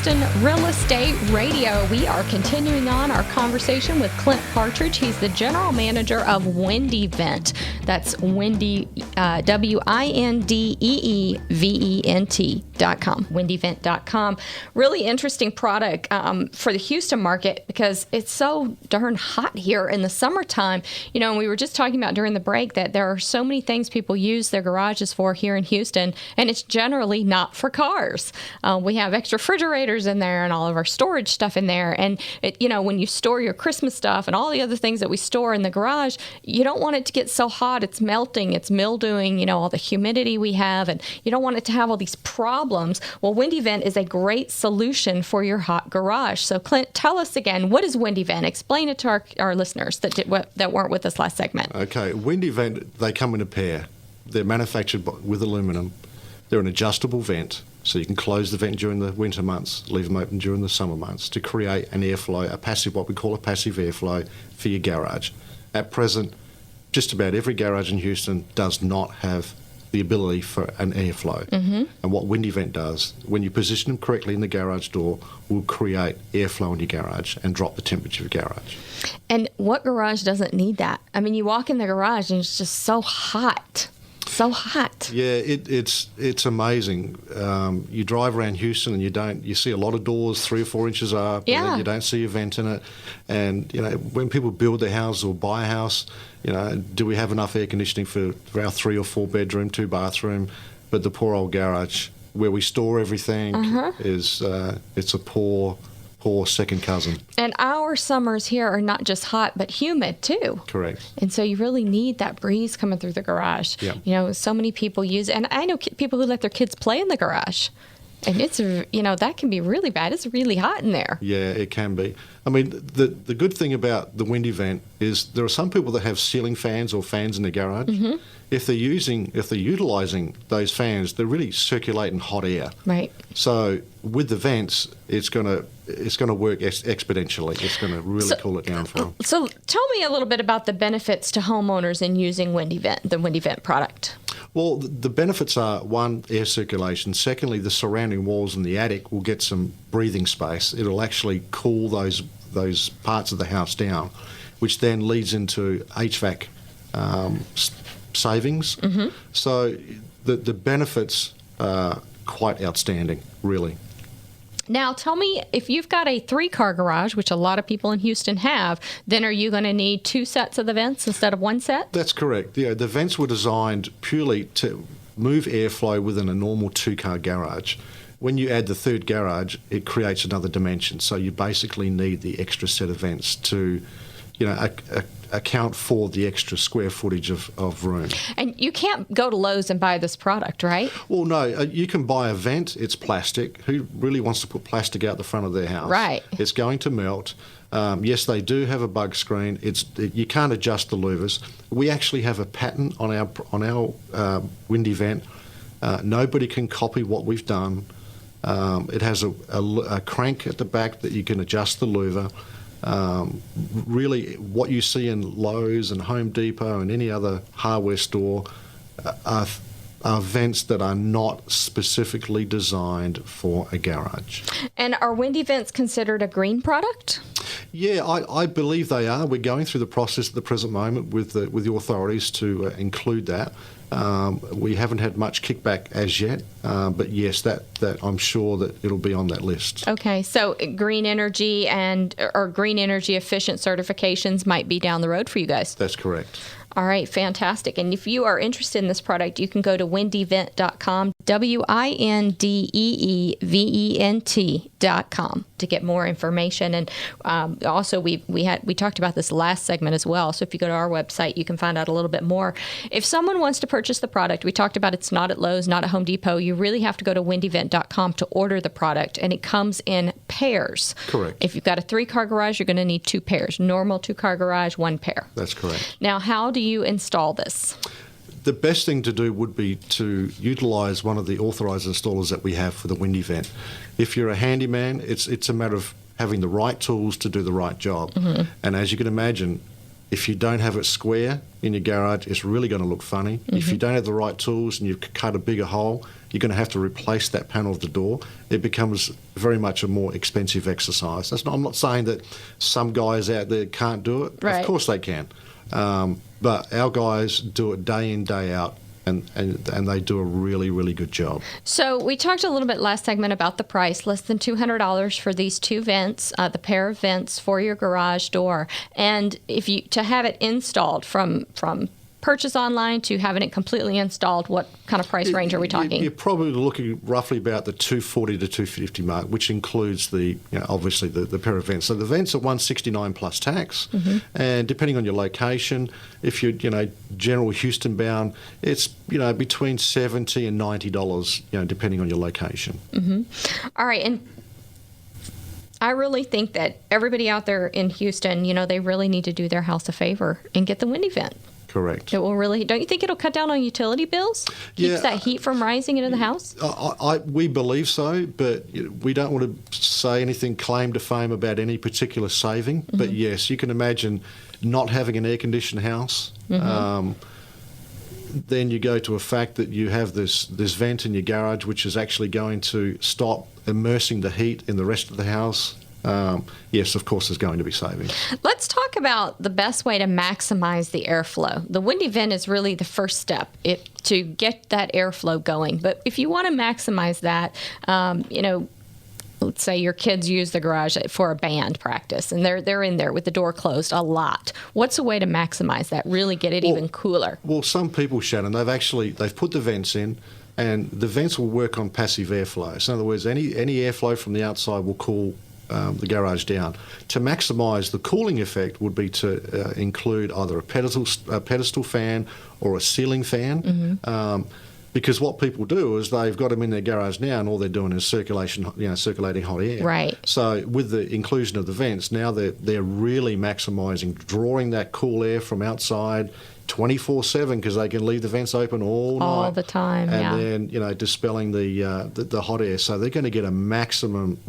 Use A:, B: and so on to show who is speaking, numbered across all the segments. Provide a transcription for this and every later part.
A: Houston Real Estate Radio. We are continuing on our conversation with Clint Partridge. He's the general manager of WindeeVent. That's Windee, WindeeVent.com, WindeeVent.com. Really interesting product for the Houston market because it's so darn hot here in the summertime. You know, and we were just talking about during the break that there are so many things people use their garages for here in Houston, and it's generally not for cars. We have extra refrigerators in there and all of our storage stuff in there. And, when you store your Christmas stuff and all the other things that we store in the garage, you don't want it to get so hot it's melting, it's mildewing, all the humidity we have, and you don't want it to have all these problems. Well, WindeeVent is a great solution for your hot garage. So, Clint, tell us again, what is WindeeVent? Explain it to our listeners that weren't with us last segment.
B: Okay, WindeeVent, they come in a pair. They're manufactured with aluminum. They're an adjustable vent, so you can close the vent during the winter months, leave them open during the summer months to create an airflow, what we call a passive airflow for your garage. At present, just about every garage in Houston does not have the ability for an airflow. Mm-hmm. And what WindeeVent does, when you position them correctly in the garage door, will create airflow in your garage and drop the temperature of your garage.
A: And what garage doesn't need that? I mean, you walk in the garage and it's just so hot. So hot.
B: Yeah, it's amazing. You drive around Houston and you see a lot of doors 3 or 4 inches up.
A: Yeah.
B: And then you don't see a vent in it. And when people build their houses or buy a house, do we have enough air conditioning for our 3 or 4 bedroom, 2 bathroom? But the poor old garage where we store everything is it's a poor second cousin.
A: And our summers here are not just hot, but humid too.
B: Correct.
A: And so you really need that breeze coming through the garage.
B: Yeah.
A: So many people use, and I know people who let their kids play in the garage. And it's, that can be really bad. It's really hot in there.
B: Yeah, it can be. I mean, the good thing about the WindeeVent is there are some people that have ceiling fans or fans in their garage. Mm-hmm. If they're utilizing those fans, they're really circulating hot air.
A: Right.
B: So with the vents, it's going to work exponentially. It's going to really cool it down for them.
A: So tell me a little bit about the benefits to homeowners in using WindeeVent, the WindeeVent product.
B: Well, the benefits are, one, air circulation. Secondly, the surrounding walls in the attic will get some breathing space. It'll actually cool those parts of the house down, which then leads into HVAC savings. Mm-hmm. So the benefits are quite outstanding, really.
A: Now, tell me, if you've got a 3-car garage, which a lot of people in Houston have, then are you going to need 2 sets of the vents instead of 1 set?
B: That's correct. Yeah, the vents were designed purely to move airflow within a normal 2-car garage. When you add the 3rd garage, it creates another dimension. So you basically need the extra set of vents to, account for the extra square footage of room.
A: And you can't go to Lowe's and buy this product, right?
B: Well, no. You can buy a vent. It's plastic. Who really wants to put plastic out the front of their house? Right. It's going to melt. Yes, they do have a bug screen. You can't adjust the louvers. We actually have a patent on our WindeeVent. Nobody can copy what we've done. It has a crank at the back that you can adjust the louver. Really, what you see in Lowe's and Home Depot and any other hardware store are vents that are not specifically designed for a garage.
A: And are WindeeVents considered a green product?
B: Yeah, I believe they are. We're going through the process at the present moment with the authorities to include that. We haven't had much kickback as yet, but yes, that I'm sure that it'll be on that list.
A: Okay, so green energy or green energy efficient certifications might be down the road for you guys.
B: That's correct.
A: All right, fantastic. And if you are interested in this product, you can go to WindeeVent.com, WindeeVent.com to get more information. And also, we talked about this last segment as well. So if you go to our website, you can find out a little bit more. If someone wants to purchase the product, we talked about it's not at Lowe's, not at Home Depot. You really have to go to WindeeVent.com to order the product, and it comes in pairs.
B: Correct.
A: If you've got a 3-car garage, you're going to need 2 pairs. Normal 2-car garage, 1 pair.
B: That's correct.
A: Now, how do you install this?
B: The best thing to do would be to utilize one of the authorized installers that we have for the WindeeVent. If you're a handyman, it's a matter of having the right tools to do the right job. Mm-hmm. And as you can imagine, If you don't have it square in your garage, it's really going to look funny. Mm-hmm. If you don't have the right tools and you've cut a bigger hole, you're going to have to replace that panel of the door. It becomes very much a more expensive exercise. I'm not saying that some guys out there can't do it.
A: Right.
B: Of course they can. But our guys do it day in, day out. And they do a really, really good job.
A: So we talked a little bit last segment about the price, less than $200 for these two vents, the pair of vents for your garage door. And if you to have it installed from purchase online to having it completely installed, what kind of price range are we talking?
B: You're probably looking roughly about the $240 to $250 mark, which includes obviously the pair of vents. So the vents are $169 plus tax, mm-hmm. and depending on your location, if you're general Houston bound, it's between $70 and $90, depending on your location.
A: Mm-hmm. All right, and I really think that everybody out there in Houston, they really need to do their house a favor and get the WindeeVent.
B: Correct.
A: It will really. Don't you think it'll cut down on utility bills? Keeps that heat from rising into the house?
B: We believe so, but we don't want to say anything claim to fame about any particular saving. Mm-hmm. But yes, you can imagine not having an air-conditioned house. Mm-hmm. Then you go to a fact that you have this vent in your garage, which is actually going to stop immersing the heat in the rest of the house. Yes, of course, there's going to be savings.
A: Let's talk about the best way to maximize the airflow. The WindeeVent is really the first step to get that airflow going. But if you want to maximize that, let's say your kids use the garage for a band practice, and they're in there with the door closed a lot. What's a way to maximize that? Really get it even cooler?
B: Well, some people, Shannon, they've put the vents in. And the vents will work on passive airflow. So in other words, any airflow from the outside will cool the garage down. To maximise the cooling effect would be to include either a pedestal fan or a ceiling fan. Mm-hmm. Because what people do is they've got them in their garage now, and all they're doing is circulating hot air.
A: Right.
B: So with the inclusion of the vents, now they're really maximising, drawing that cool air from outside 24/7, because they can leave the vents open all night.
A: All the time,
B: and then, dispelling the hot air. So they're going to get a maximum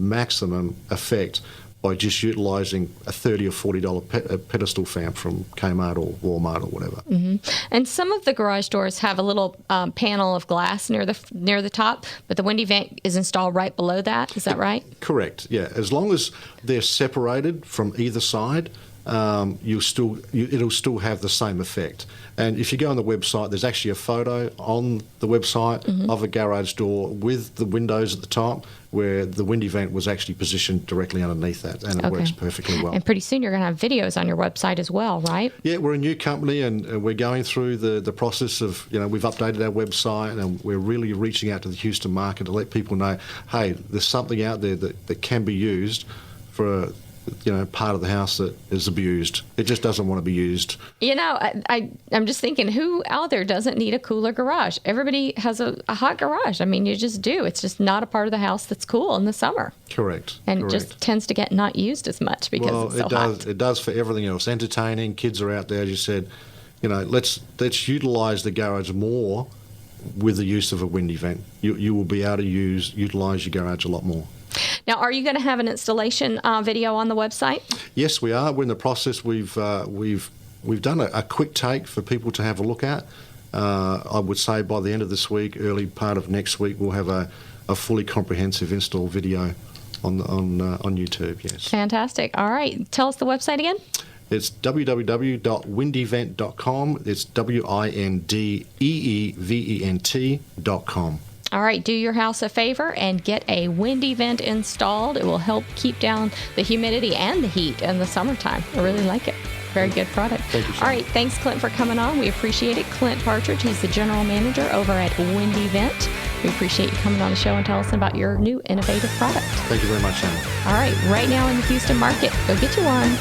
B: effect by just utilising a $30 or $40 pedestal fan from Kmart or Walmart or whatever.
A: Mm-hmm. And some of the garage doors have a little panel of glass near the top, but the WindeeVent is installed right below that. Is that right?
B: Correct. Yeah, as long as they're separated from either side, it'll still have the same effect. And if you go on the website, there's actually a photo on the website mm-hmm. of a garage door with the windows at the top, where the WindeeVent was actually positioned directly underneath that, and it works perfectly well.
A: And pretty soon you're going to have videos on your website as well, right?
B: Yeah, we're a new company, and we're going through the process of, we've updated our website, and we're really reaching out to the Houston market to let people know, hey, there's something out there that can be used for part of the house that is abused. It just doesn't want to be used.
A: I'm just thinking, who out there doesn't need a cooler garage? Everybody has a hot garage. I mean, you just do. It's just not a part of the house that's cool in the summer.
B: Correct.
A: And it just tends to get not used as much because it's so hot.
B: It does for everything else. Entertaining, kids are out there, as you said. Let's utilise the garage more with the use of a WindeeVent. You will be able to utilise your garage a lot more.
A: Now, are you going to have an installation video on the website?
B: Yes, we are. We're in the process. We've done a quick take for people to have a look at. I would say by the end of this week, early part of next week, we'll have a fully comprehensive install video on YouTube. Yes.
A: Fantastic. All right. Tell us the website again.
B: It's www.windeevent.com. It's WindeeVent.com.
A: All right, do your house a favor and get a WindeeVent installed. It will help keep down the humidity and the heat in the summertime. I really like it. Very good product.
B: Thank you, Shannon.
A: All right, thanks, Clint, for coming on. We appreciate it. Clint Partridge, he's the general manager over at WindeeVent. We appreciate you coming on the show and telling us about your new innovative product.
B: Thank you very much, Shannon.
A: All right, right now in the Houston market, go get you one.